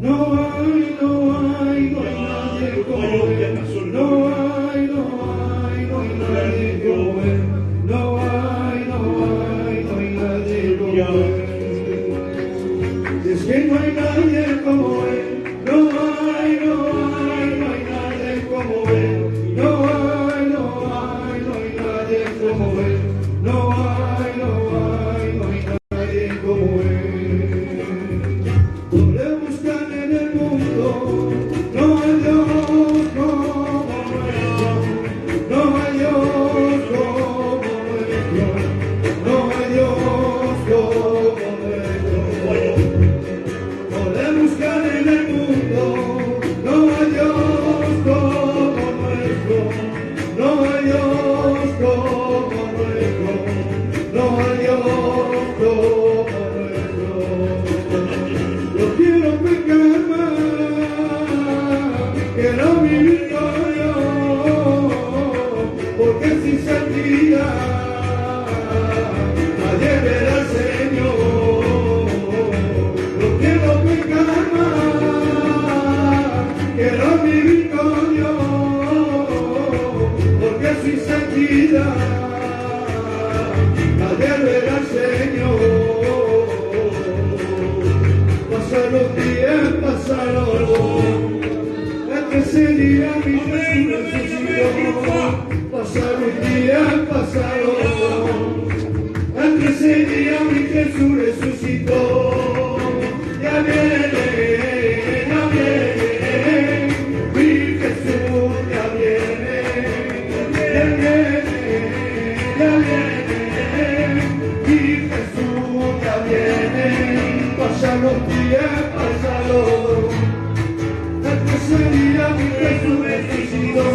nadie como Él. No hay nadie como Él. No hay nadie como Él. Es que no hay nadie como Él. No hay nadie como Él. No hay nadie como Él. No hay nadie como Él. Podré buscar en el mundo, no hay Dios como nuestro, no hay Dios como nuestro, no hay Dios como nuestro. Podré buscar en el mundo, no hay Dios como nuestro, no hay Dios como nuestro, no hay Dios como nuestro. Yo quiero pecar más, quiero vivir con Dios, porque sin santidad nadie verá al Señor. Yo quiero pecar más, quiero vivir con Dios, porque sin santidad nadie verá al Señor. Pasan los días, pasan los dos, ese día mi Jesús resucitó. Pasan los días, pasan los dos, ese día mi Jesús resucitó. Ya viene, mi Jesús ya viene, mi Jesús ya viene. Pasan los días, pasan los dos, ese día mi Jesús resucitó.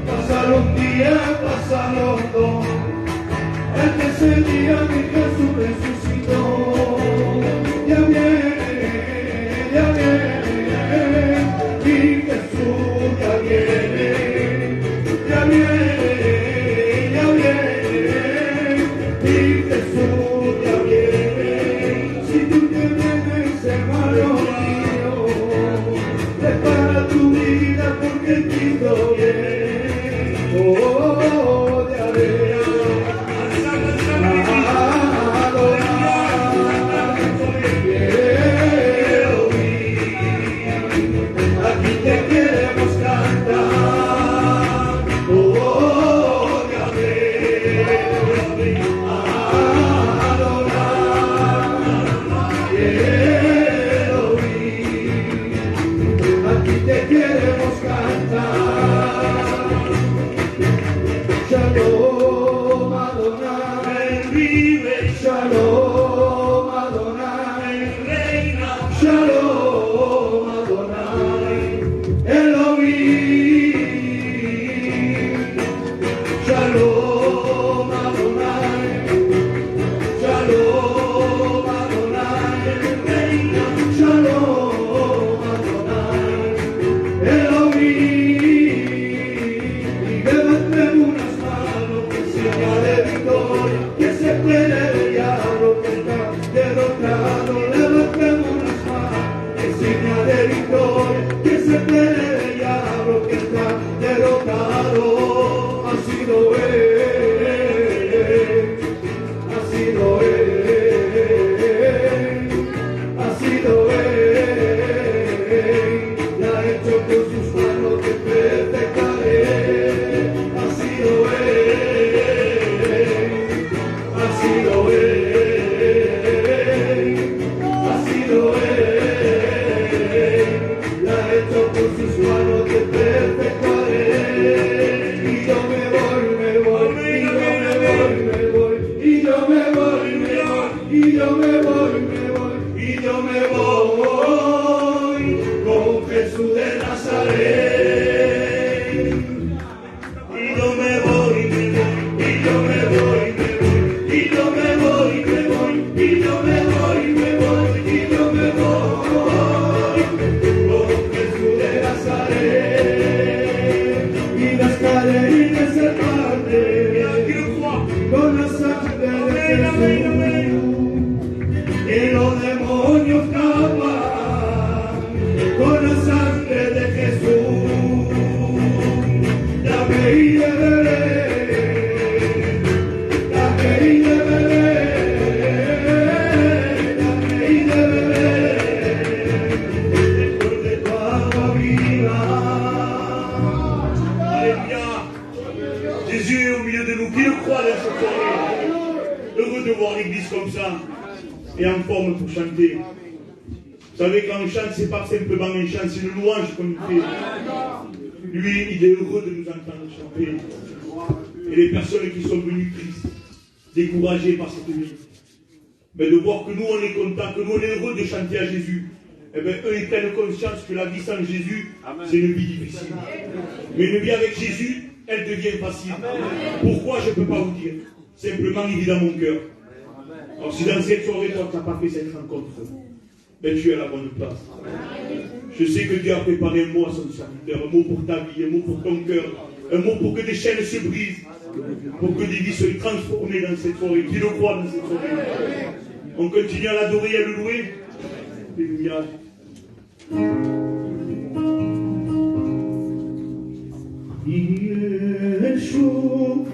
Pasan los días, pasan los dos, ese día mi Jesús resucitó. Ya viene, mi Jesús ya viene, mi Jesús ya viene. Si tú te vienes, hermano mío, prepara tu vida porque Cristo viene. Oh, te haré adorar, quiero oír. Aquí te queremos cantar. Oh, te haré adorar, quiero oír. Aquí te queremos cantar. Shalom Adonai, Él vive. Shalom Adonai, Él reina. Shalom Adonai, Elohim. Shalom Adonai, Shalom Adonai, Él reina. Shalom Adonai, Elohim. Y levantemos unas manos en señal de victoria, que se puede el diablo que está derrotado. Levantemos unas manos en señal de victoria, que se puede el diablo que está derrotado. Ha sido Él, ha sido Él, ha sido Él. La ha hecho con sus manos que perfectaré. Ha sido Él, ha sido Él, ha sido Él. La ha hecho con sus manos que perfectaré. Y yo me voy, y yo me voy, y yo me voy, y yo me voy, y yo me voy con Jesús de Nazaret. Y yo me voy, y yo me voy, y yo me voy, y yo me voy, y yo me voy, y yo me voy. comme ça et en forme pour chanter. Vous savez, quand on chante, c'est pas simplement un chant, c'est une louange qu'on nous fait. Lui, il est heureux de nous entendre chanter. Et les personnes qui sont venues tristes, découragées par cette nuit, mais de voir que nous, on est contents, que nous, on est heureux de chanter à Jésus. Eh bien, eux, ils prennent conscience que la vie sans Jésus, c'est une vie difficile. Mais une vie avec Jésus, elle devient facile. Pourquoi, je ne peux pas vous dire. Simplement, il vit dans mon cœur. Alors, si dans cette soirée, toi, tu n'as pas fait cette rencontre, ben, tu es à la bonne place. Je sais que Dieu a préparé un mot à son serviteur, un mot pour ta vie, un mot pour ton cœur, un mot pour que des chaînes se brisent, pour que des vies soient transformées dans cette soirée. Qui le croit dans cette soirée? On continue à l'adorer et à le louer. Alléluia. Il est chaud.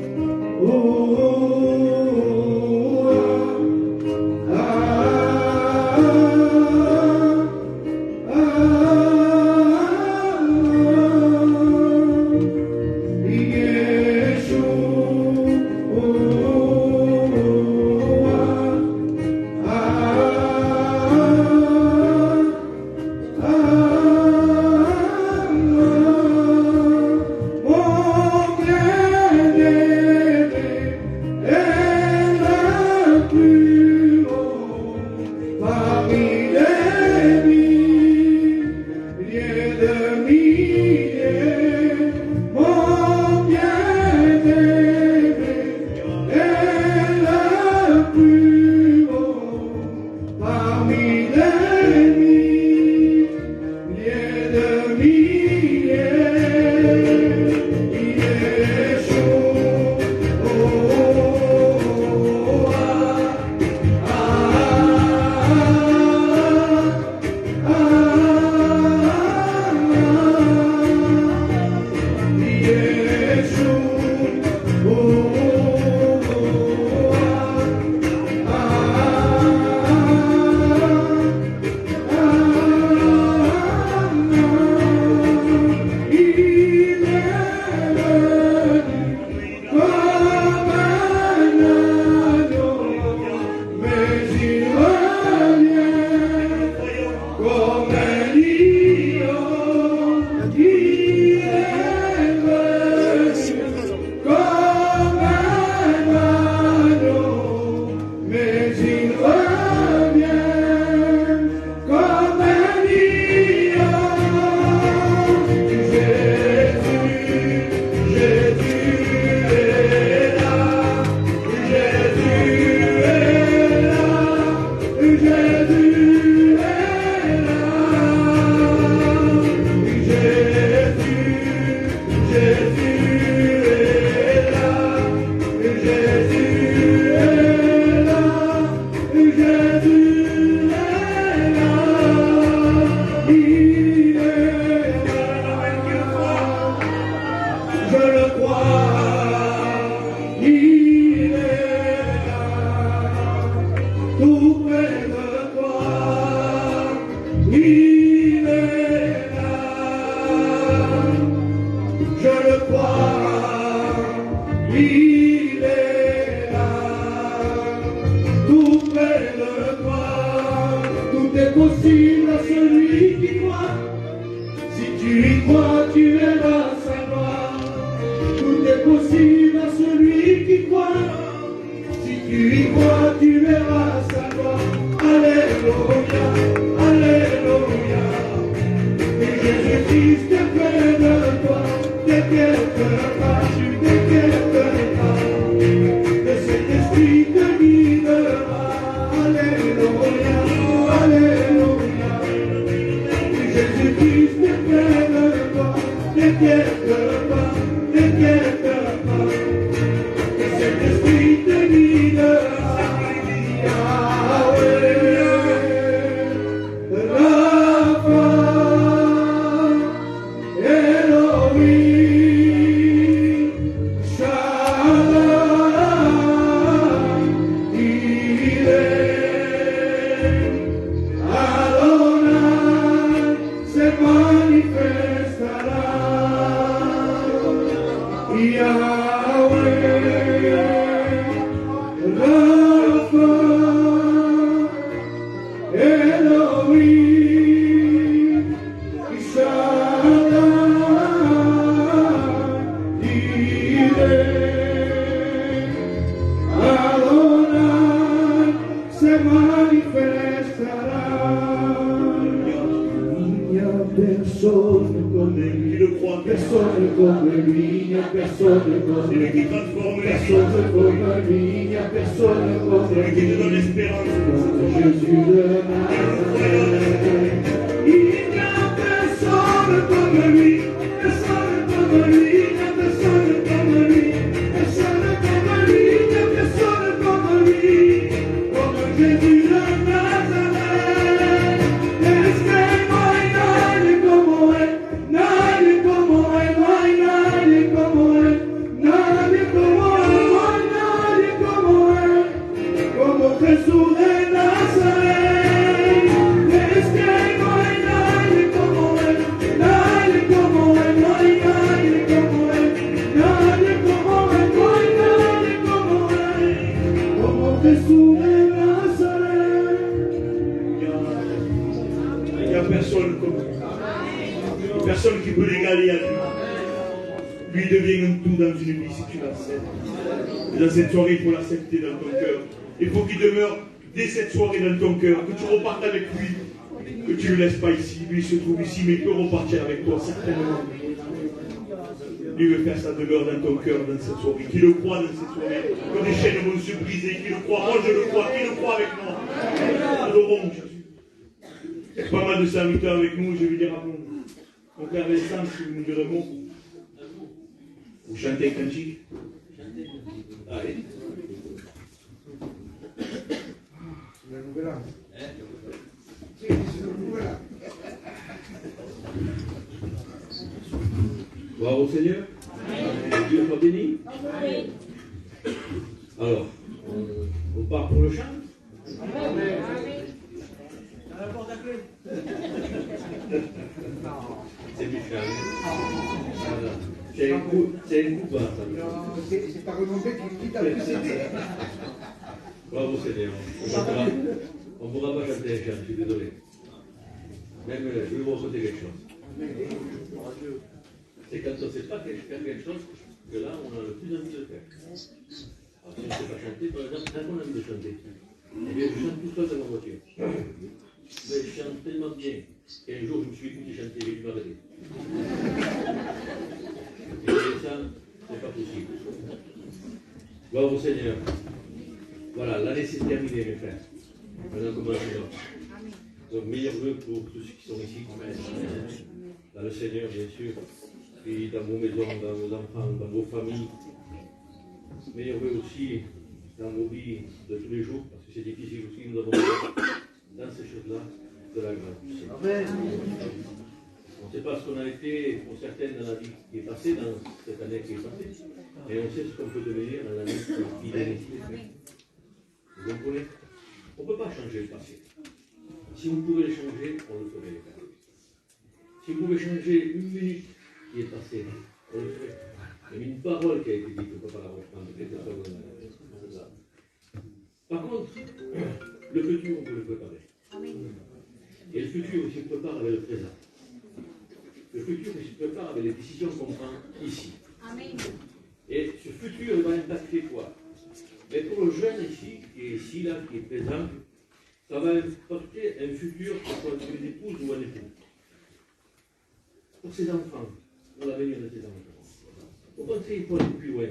personne comme lui. Qui le croit, Personne comme lui, il n'y a personne comme c'est lui lui. qui transforme les vies. Personne comme lui, il n'y a personne comme C'est lui qui lui. te donne l'espérance. Jésus de Nazareth. Il n'y a personne comme lui. Personne comme lui, il n'y a personne comme lui. Personne comme lui, il n'y a personne comme lui. Comme Jésus de Nazareth. Jesús de Nazaret, es que no hay nadie como él, nadie como él, no hay nadie como él, nadie como él, no hay nadie como él, como Jesús de Nazaret. Il n'y a personne comme lui. Personne qui peut l'égaler à lui. Lui devient un tout dans une vie si tu l'acceptes. Et dans cette soirée, il faut l'accepter dans ton cœur. Il faut qu'il demeure dès cette soirée dans ton cœur, que tu repartes avec lui, que tu ne le laisses pas ici. Lui se trouve ici, mais il peut repartir avec toi, certainement. Lui veut faire sa demeure dans ton cœur, dans cette soirée. Qui le croit dans cette soirée, que les chaînes vont se briser. Qui le croit, moi je le crois. Qui le croit avec moi? Adorons Jésus. Il y a pas mal de serviteurs avec nous, je vais dire à mon frère Vincent, si vous nous direz bon. Vous chantez un cantique? Allez. La nouvelle âme. Gloire au Seigneur. Dieu soit béni. Alors, on part pour le chant. C'est du chant. Voilà. C'est un coup bas, ça. C'est ta remontée qui t'a précédé. Bravo Seigneur. On ne pourra pas chanter un chant, je suis désolé. Même, je vais vous raconter quelque chose. C'est quand on ne sait pas faire quelque chose que là, on a le plus envie de faire. Alors, si on ne sait pas chanter, par exemple, quand on a envie de chanter, eh bien, je chante tout seul dans ma voiture. Mais je chante tellement bien qu'un jour, je me suis écouté chanter, j'ai dû m'arrêter. Et ça, c'est pas possible. Gloire au Seigneur. Voilà, l'année s'est terminée, mes frères. Maintenant, commençons. Donc, meilleurs vœux pour tous ceux qui sont ici. Dans le Seigneur, bien sûr. Puis dans vos maisons, dans vos enfants, dans vos familles. Meilleurs vœux aussi dans vos vies de tous les jours, parce que c'est difficile aussi, nous avons dans ces choses-là de la grâce du Seigneur. Amen. On ne sait pas ce qu'on a été pour certaines dans la vie qui est passée, dans cette année qui est passée, et on sait ce qu'on peut devenir dans l'année qui vient. Vous comprenez? On ne peut pas changer le passé. Si vous pouvez le changer, on le ferait. Si vous pouvez changer une minute qui est passée, on le ferait. Il y a une parole qui a été dite, on ne peut pas la reprendre. Par contre, le futur, on peut le préparer. Et le futur, il se prépare avec le présent. Le futur, il se prépare avec les décisions qu'on prend ici. Et ce futur, il va impacter quoi? Mais pour le jeune ici, qui est ici, là, qui est présent, ça va impacter un futur, que ce soit une épouse ou un époux. Pour ses enfants, pour l'avenir de ses enfants. Vous pensez qu'il faut aller plus loin.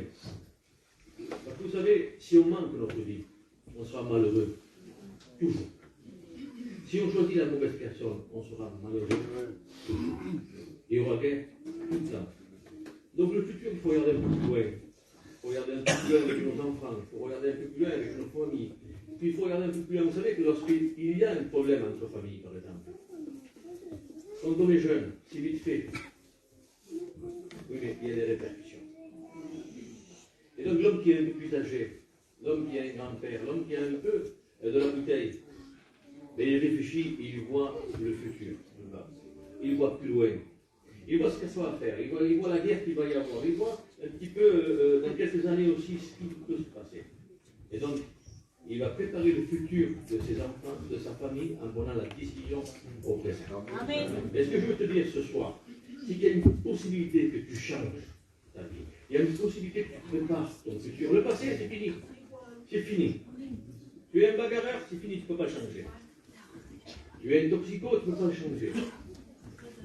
Parce que vous savez, si on manque notre vie, on sera malheureux. Toujours. Si on choisit la mauvaise personne, on sera malheureux. Toujours. Il y aura guerre tout le temps. Donc le futur, il faut regarder un peu plus loin. Il faut regarder un peu plus loin avec nos enfants. Il faut regarder un peu plus loin avec nos familles. Puis il faut regarder un peu plus loin. Vous savez que lorsqu'il y a un problème entre familles, par exemple, quand on est jeune, c'est vite fait. Oui, mais il y a des répercussions. Et donc l'homme qui est un peu plus âgé, l'homme qui a un grand-père, l'homme qui a un peu de la bouteille, mais il réfléchit et il voit le futur. Il voit plus loin. Il voit ce que ça va faire. Il voit la guerre qu'il va y avoir. Il voit un petit peu, dans quelques années aussi, ce qui peut se passer. Et donc, il va préparer le futur de ses enfants, de sa famille, en prenant la décision au présent. Amen. Et ce que je veux te dire ce soir, c'est qu'il y a une possibilité que tu changes ta vie. Il y a une possibilité que tu prépares ton futur. Le passé, c'est fini. C'est fini. Tu es un bagarreur, c'est fini, tu ne peux pas changer. Tu es un toxico, tu ne peux pas changer.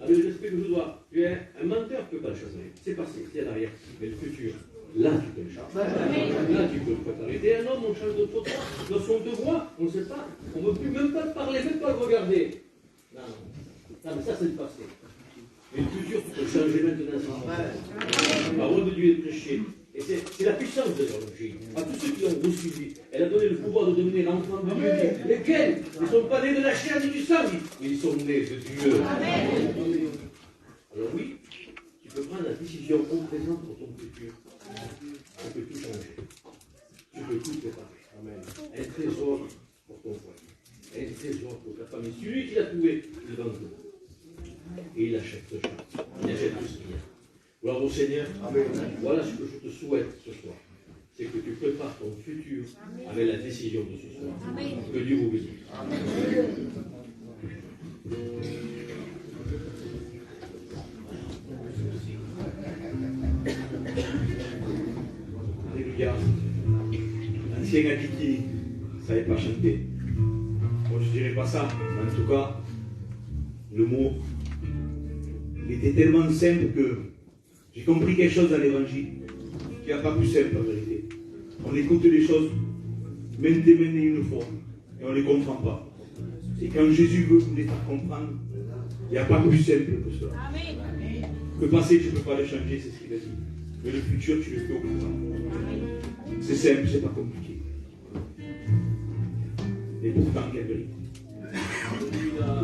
avec le respect que je dois. Un menteur ne peut pas le changer. C'est passé, c'est à l'arrière. Mais le futur, là tu peux le changer. Là tu peux le préparer. Et un homme, on change de photo. Lorsqu'on te voit, on ne sait pas. On ne veut plus même pas te parler, même pas le regarder. Non, mais ça c'est le passé. Mais le futur, tu peux le changer maintenant. La parole de Dieu est prêchée. Et c'est la puissance de l'évangile. À tous ceux qui l'ont reçu, elle a donné le pouvoir de devenir enfants de Dieu. Lesquels ne sont pas nés de la chair ni du sang, mais ils sont nés de Dieu. Alors oui, tu peux prendre la décision au présent pour ton futur. Tu peux tout changer. Tu peux tout préparer. Un trésor pour ton foyer. Un trésor pour ta famille. Celui qui l'a trouvé devant toi. Et il achète ce champ. Il achète tout ce qu'il y a. Gloire au Seigneur. Amen. Voilà ce que je te souhaite ce soir. C'est que tu prépares ton futur avec la décision de ce soir. Amen. Que Dieu vous bénisse. Alléluia. L'ancien a dit qu'il ne savait pas chanter. Moi je ne dirais pas ça, mais en tout cas, le mot, il était tellement simple que j'ai compris quelque chose dans l'évangile qui n'est pas plus simple en vérité. On écoute les choses maintes et une fois et on ne les comprend pas. Et quand Jésus veut nous les faire comprendre, il n'y a pas plus simple que cela. Le passé, tu ne peux pas le changer, c'est ce qu'il a dit. Mais le futur, tu le fais au présent. C'est simple, c'est pas compliqué. Et pourtant, il y a vérité.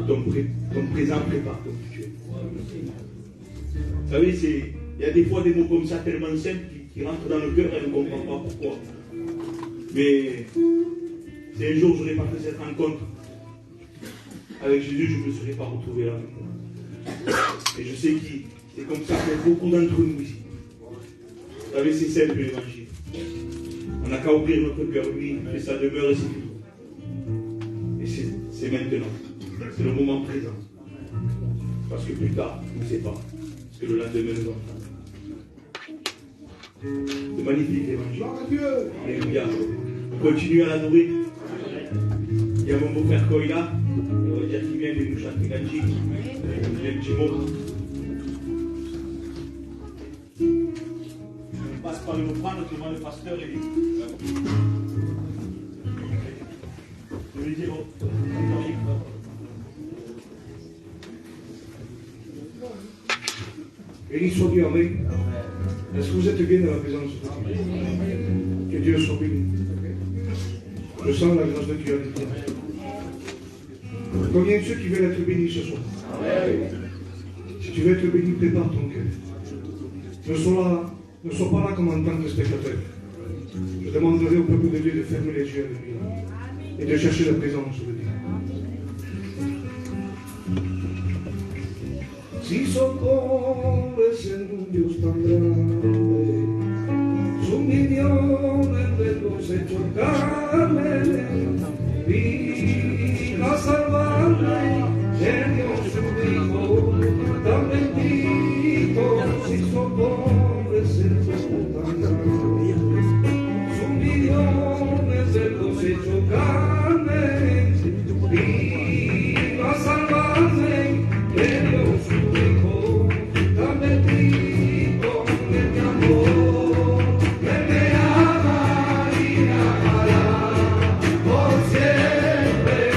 Ton présent prépare ton futur. Vous savez, il y a des fois des mots comme ça tellement simples qui rentrent dans le cœur et on ne comprend pas pourquoi. Mais si un jour je n'aurais pas fait cette rencontre avec Jésus, je ne me serais pas retrouvé là maintenant. Et je sais que c'est comme ça pour beaucoup d'entre nous ici. Vous savez, c'est simple l'évangile. On n'a qu'à ouvrir notre cœur, lui, et ça demeure et c'est tout. Et c'est maintenant. C'est le moment présent. Parce que plus tard, on ne sait pas ce que le lendemain nous attend. C'est magnifique l'évangile. Alléluia. On continue à l'adorer. Il y a mon beau-frère Koïla. On va dire qu'il vient de nous chanter Ganji. Il vient de Jimo. On passe par le reprendre, autrement le pasteur est. Je vais dire. Béni soit Dieu, Amen. Est-ce que vous êtes bien dans la présence de Dieu? Que Dieu soit béni. Je sens la grâce de Dieu avec toi. Combien de ceux qui veulent être bénis ce soir? Si tu veux être béni, prépare ton cœur. Ne sois pas là comme en tant que spectateur. Je demanderai au peuple de Dieu de fermer les yeux avec lui et de chercher la présence de Dieu. Si son pobres en un Dios tan grande, son millones de los hechos carne, vino a salvarme, el Dios su Hijo, tan bendito. Si son pobres en un Dios tan grande, son millones de los hechos carne, vino a salvarme, el Dios su Hijo, tan bendito de mi amor, que me ama y me amará por siempre.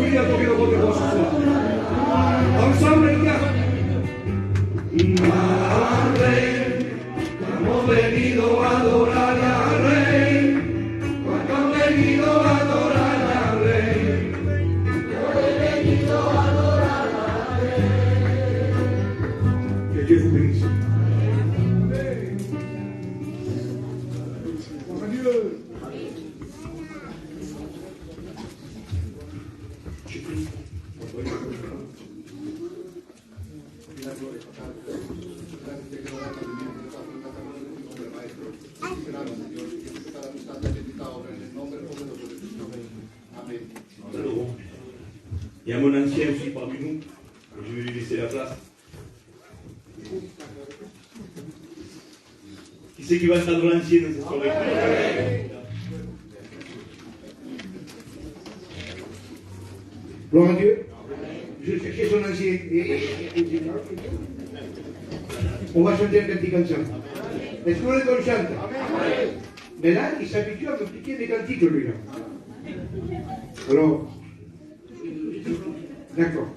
prier à toquer dans votre voix ce soir. Ensemble, les gars. Hemos venido a adorar al Rey. Cuando han venido a adorar al Rey. Yo he venido a adorar al Rey. Que Dieu vous bénisse. Il y a mon ancien aussi parmi nous, je vais lui laisser la place. Qui c'est qui va être dans l'ancien dans cette soirée? Gloire à Dieu. Je cherchais son ancien. On va chanter un cantique ensemble. Est-ce que vous voulez qu'on chante? Mais là, il s'habitue à me piquer des cantiques, lui-là. Alors, d'accord.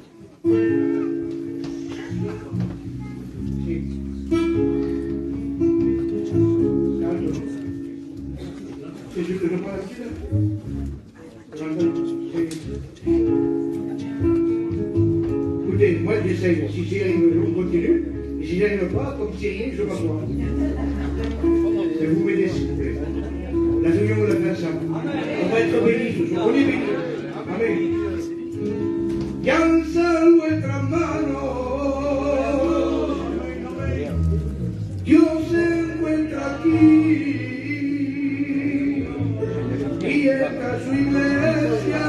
C'est juste que je prends la petite, là. Écoutez, moi j'essaye. Si j'y arrive, je continue. Et si j'y arrive pas, comme c'est rien, je m'assois. Et vous m'aidez, s'il vous plaît. La réunion, on l'a fait ensemble. On va être bénis ce soir. On est bénis. Amén. Y alza nuestras manos. Dios se encuentra aquí. Y está su iglesia.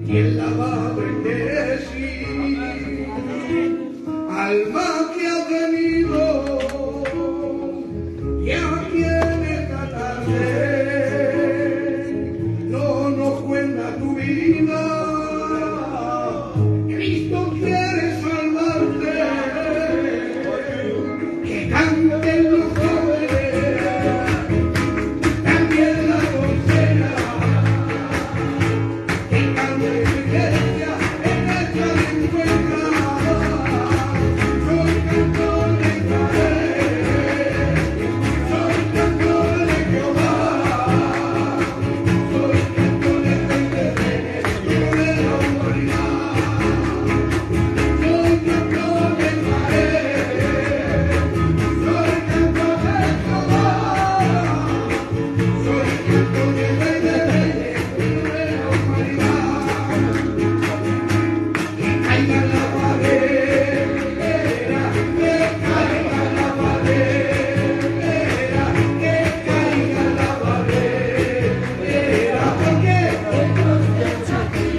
Y él la va a bendecir. Alma que ha venido. Y aquí en esta tarde. No nos cuenta tu vida. Cristo quiere salvarte. Que canten los jóvenes. También la doncella. Que cante su iglesia. En esta le encuentra. Soy cantor de Israel. Soy cantor de Jehová. Soy cantor de Reyes, de la autoridad. Soy cantor de Israel. Soy cantor de Jehová. Soy cantor de Reyes, de la autoridad. Que caiga la barrera, que caiga la barrera, que caiga la barrera, porque Dios está aquí.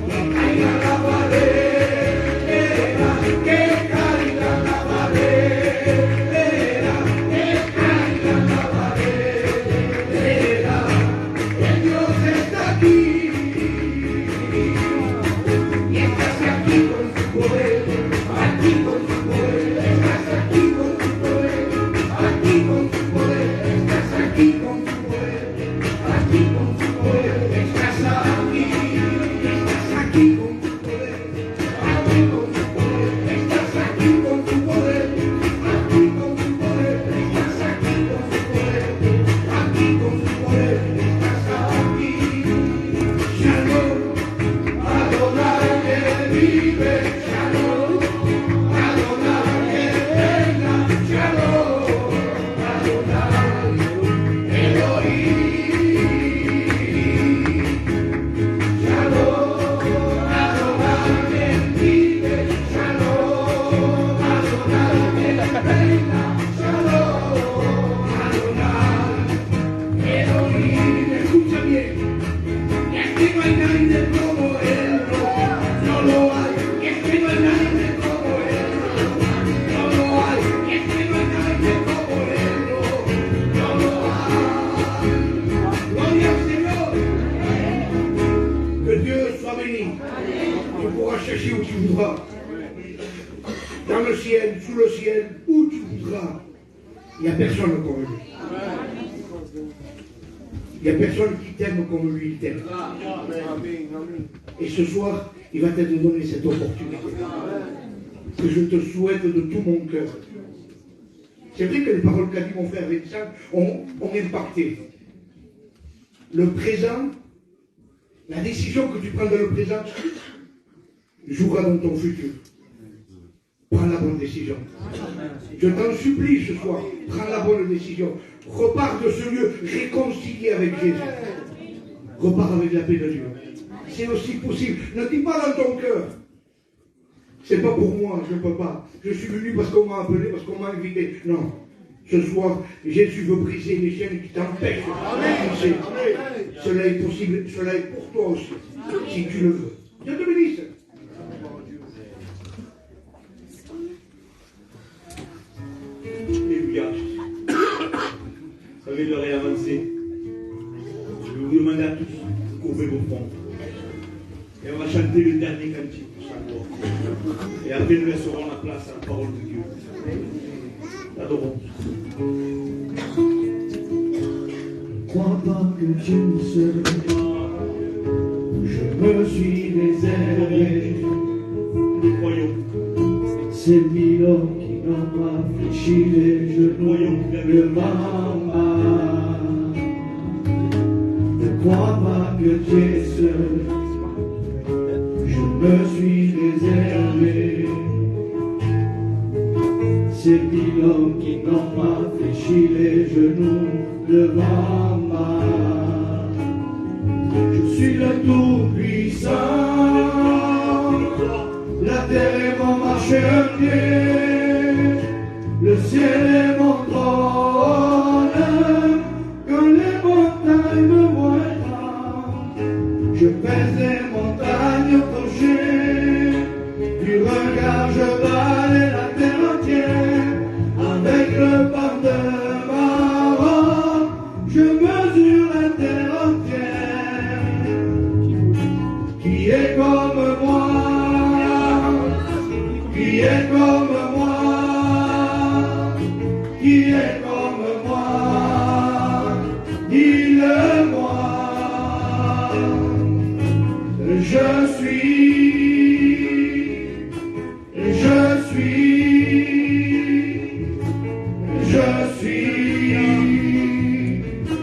Que caiga la barrera, que caiga la barrera, que caiga la barrera, que Dios está aquí. Y estás aquí con tu poder, aquí con tu poder, estás aquí con tu poder, aquí con tu poder, estás aquí con tu poder, aquí con tu poder, estás aquí con tu poder, aquí con tu poder, estás aquí con tu poder, aquí con tu poder, estás aquí con tu poder, aquí con tu poder, estás aquí. Shalom. Adonai que vive, Shalom, Adonai que reina, Shalom, Adonai Elohim, Shalom, Adonai que vive, Shalom, Adonai que reina, Shalom, Adonai Elohim. Escucha bien. Y es que no hay nadie como él, no lo hay. Y es que no hay nadie como él, no lo hay. Y es que no hay nadie como él, no lo hay. Gloria al Señor. Que Dieu soit béni. Tu pourras chercher où tu voudras. Dans le ciel, sous le ciel, où tu voudras. Il n'y a personne comme lui. Il n'y a personne qui t'aime comme lui il t'aime. Et ce soir, il va te donner cette opportunité que je te souhaite de tout mon cœur. C'est vrai que les paroles qu'a dit mon frère Vincent ont impacté. Le présent, la décision que tu prends dans le présent jouera dans ton futur. Prends la bonne décision. Je t'en supplie ce soir, prends la bonne décision. Repars de ce lieu réconcilié avec Jésus. Repars avec la paix de Dieu. C'est aussi possible. Ne dis pas dans ton cœur, c'est pas pour moi, je ne peux pas. Je suis venu parce qu'on m'a appelé, parce qu'on m'a invité. Non. Ce soir, Jésus veut briser les chaînes qui t'empêchent de penser. Cela est possible, cela est pour toi aussi, si tu le veux. Dieu te bénisse. Alléluia. Vous savez, l'heure est avancée. Je vais vous demander à tous de courber vos fronts. Et on va chanter le dernier cantique pour sa gloire. Et après, nous laisserons la place à la parole de Dieu. Adorons. Ne crois pas que Dieu seul, je me suis réservé. Nous croyons. Ces mille hommes qui n'ont pas fléchi les genoux devant moi. Ne crois pas que tu es seul, je me suis réservé. Ces mille hommes qui n'ont pas fléchi les genoux devant moi. Je suis le Tout-Puissant, la terre est mon marchepied, le ciel est mon trône, quand les montagnes me voient, je pèse les montagnes au crochet, du regard je balaye la terre entière, avec le pan de ma robe, je mesure la terre entière, qui est comme moi. Qui est comme moi, qui est comme moi, dis-le-moi. Je suis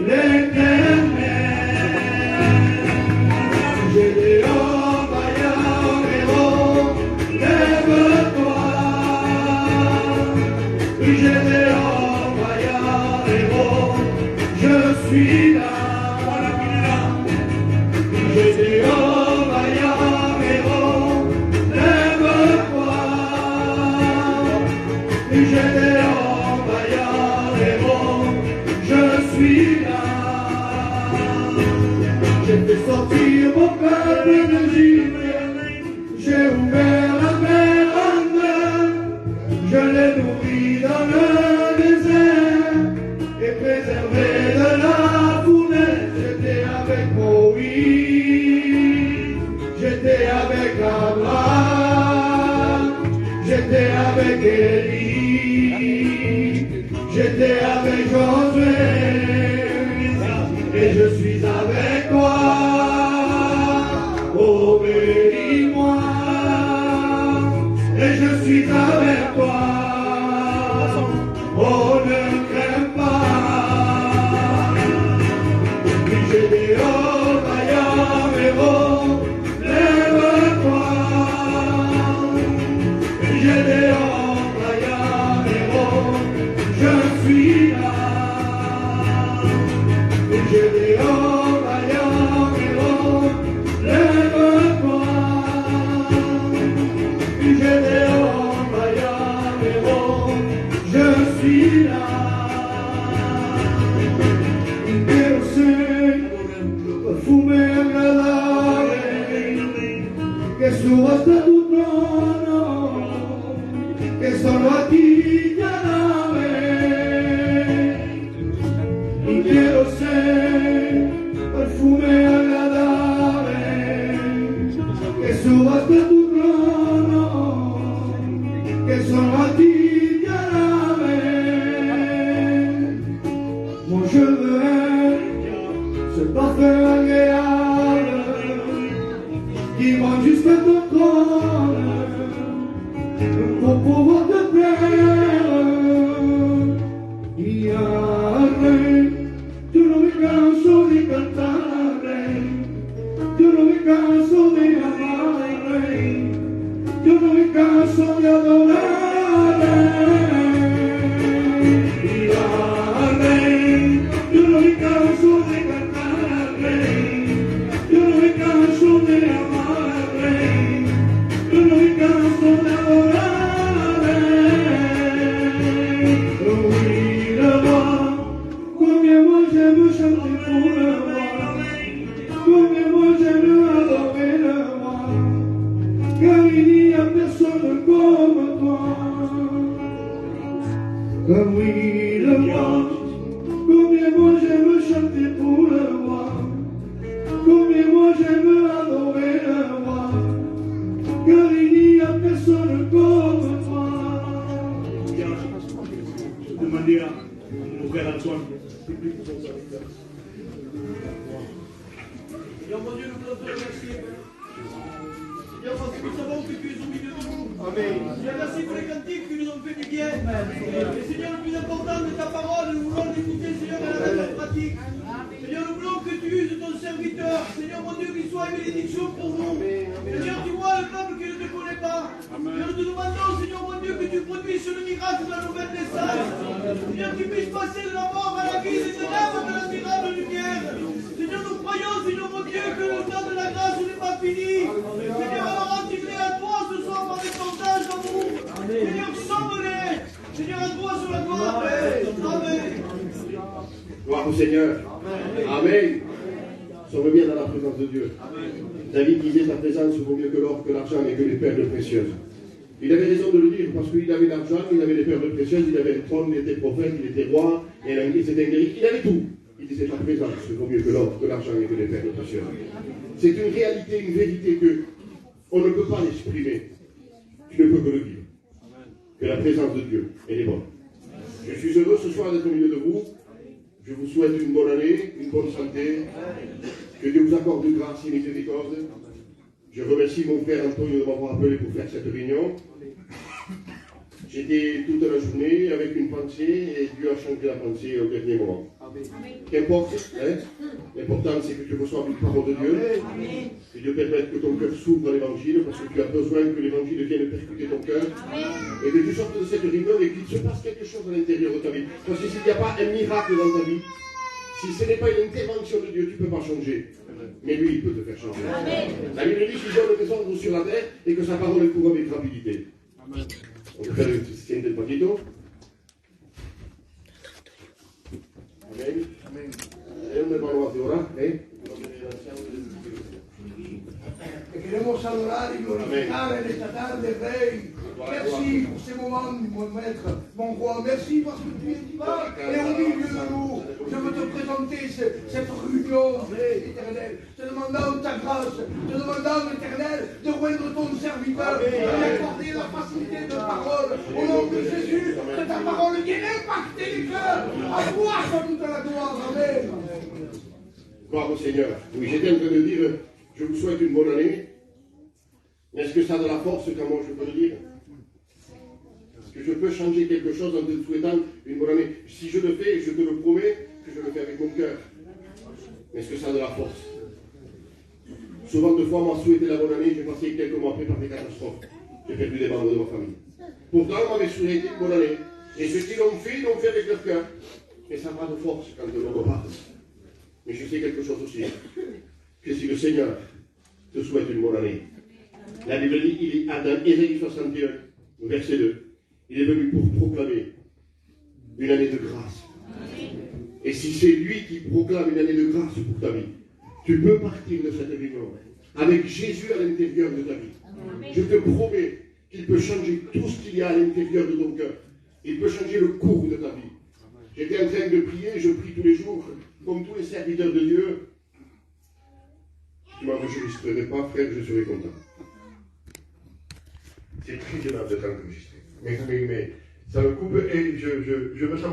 l'Éternel. J'ai des hauts vaillants héros, lève-toi. J'ai des hauts vaillants héros, je suis là. J'ai des hauts vaillants héros, lève-toi. J'ai des hauts vaillants héros, je suis là. J'ai fait sortir mon peuple d'Égypte, j'ai ouvert la mer en deux, je l'ai nourri dans le désert et préservé de la fournaise. J'étais avec Moïse, j'étais avec Abraham, j'étais avec Élie, j'étais avec Josué, et je suis avec toi. Oh, bénis-moi, et je suis avec toi. Oh, ne crains pas. Oui, j'ai des hauts vaillants héros, lève-toi. J'ai des hauts vaillants héros, je suis là. J'ai des hauts vaillants héros, lève-toi. J'ai des hauts vaillants héros, je suis là. Perfume agradable que suba hasta tu trono, que solo a ti te alabe. Y quiero ser perfume agradable que suba hasta tu trono, que solo a ti te alabe. Moi je veux être jusqu'à ton trône, pour pouvoir te plaire. Y haré, tu no me canso de cantaré, yo no me canso de amaré, yo no me canso de adoraré. Y haré, yo no me canso de cantaré, yo no me canso de amaré, yo no me canso de adoraré. Oui, le roi, combien moi j'aime chanter pour le roi, combien moi j'aime adorer le roi, car il n'y a personne comme toi. Oui, le roi, combien moi j'aime chanter pour le roi, combien moi j'aime adorer le roi, car il n'y a personne comme toi. Bien, je demandais à mon frère Antoine, c'est plus pour son serviteur. Seigneur mon Dieu, nous voulons te remercier, Père. Seigneur, parce que nous savons que tu es au milieu de nous. Amen. Seigneur, merci pour les cantiques qui nous ont fait du bien. Et Seigneur, le plus important de ta parole, nous voulons l'écouter, Seigneur, et la mettre en pratique. Seigneur, nous voulons que tu uses ton serviteur. Seigneur, mon Dieu, qu'il soit une bénédiction pour nous. Seigneur, tu vois le peuple qui ne te connaît pas. Seigneur, nous te demandons, Seigneur, mon Dieu, que tu produises le miracle de la nouvelle naissance. Seigneur, que tu puisses passer de la mort à la vie, des ténèbres de l'admirable lumière. Seigneur, nous croyons, Seigneur, mon Dieu, que le temps de la grâce n'est pas fini. Seigneur, alors attirez à toi ce soir par des portages d'amour. Seigneur, sauve-les. Seigneur, à toi sur la gloire. Amen. Gloire au Seigneur. Amen. Sommes bien dans la présence de Dieu. David disait sa présence vaut mieux que l'or, que l'argent et que les perles précieuses. Il avait raison de le dire parce qu'il avait l'argent, il avait les perles précieuses, il avait le trône, il était prophète, il était roi, et il était guéri, il avait tout. Il disait sa présence vaut mieux que l'or, que l'argent et que les perles précieuses. C'est une réalité, une vérité que on ne peut pas l'exprimer. Tu ne peux que le vivre. Que la présence de Dieu, elle est bonne. Je suis heureux ce soir d'être au milieu de vous. Je vous souhaite une bonne année, une bonne santé. Que Dieu vous accorde de grâce et miséricorde. Je remercie mon frère Antonio de m'avoir appelé pour faire cette réunion. J'étais toute la journée avec une pensée et Dieu a changé la pensée au dernier moment. Qu'importe, hein? L'important c'est que tu reçoives une parole de Dieu. Que Dieu permette que ton cœur s'ouvre à l'évangile parce que tu as besoin que l'évangile vienne percuter ton cœur. Et que tu sortes de cette réunion et qu'il se passe quelque chose à l'intérieur de ta vie. Parce que s'il n'y a pas un miracle dans ta vie, si ce n'est pas une intervention de Dieu, tu ne peux pas changer. Mais lui, il peut te faire changer. La Bible dit qu'il donne des ordres sur la terre et que sa parole court avec rapidité. On peut faire le siente un poquito. Amén. Es una evaluación, ¿eh? Te queremos adorar y glorificar en esta tarde, Rey. Merci pour ces moments, mon maître, mon roi. Merci parce que tu es divin et au milieu de nous. Je veux te présenter cette réunion, Rey éternel. Te demandant ta grâce, te demandant, éternel, de rendre ton serviteur, de lui accorder la facilité de parole. Au nom de Jésus, que ta parole vienne impacter les cœurs. À toi, soit toute la gloire. Amen. Gloire au Seigneur. Oui, j'étais en train de dire, je vous souhaite une bonne année. Mais est-ce que ça a de la force quand moi je peux le dire? Est-ce que je peux changer quelque chose en te souhaitant une bonne année? Si je le fais, je te le promets que je le fais avec mon cœur. Mais est-ce que ça a de la force? Souvent de fois, on m'a souhaité la bonne année, j'ai passé quelques mois après par des catastrophes. J'ai perdu des membres de ma famille. Pourtant, on m'avait souhaité une bonne année. Et ceux qui l'ont fait avec leur cœur. Mais ça n'a pas de force quand on repart. Mais je sais quelque chose aussi, que si le Seigneur te souhaite une bonne année, la Bible dit, il est dans Ésaïe 61, verset 2, il est venu pour proclamer une année de grâce. Et si c'est lui qui proclame une année de grâce pour ta vie, tu peux partir de cette réunion avec Jésus à l'intérieur de ta vie. Je te promets qu'il peut changer tout ce qu'il y a à l'intérieur de ton cœur. Il peut changer le cours de ta vie. J'étais en train de prier, je prie tous les jours, comme tous les serviteurs de Dieu. Tu ne m'enregistrerais pas, frère, je serais content. C'est très gênant d'être enregistré. Mais ça me coupe et je me sens pas.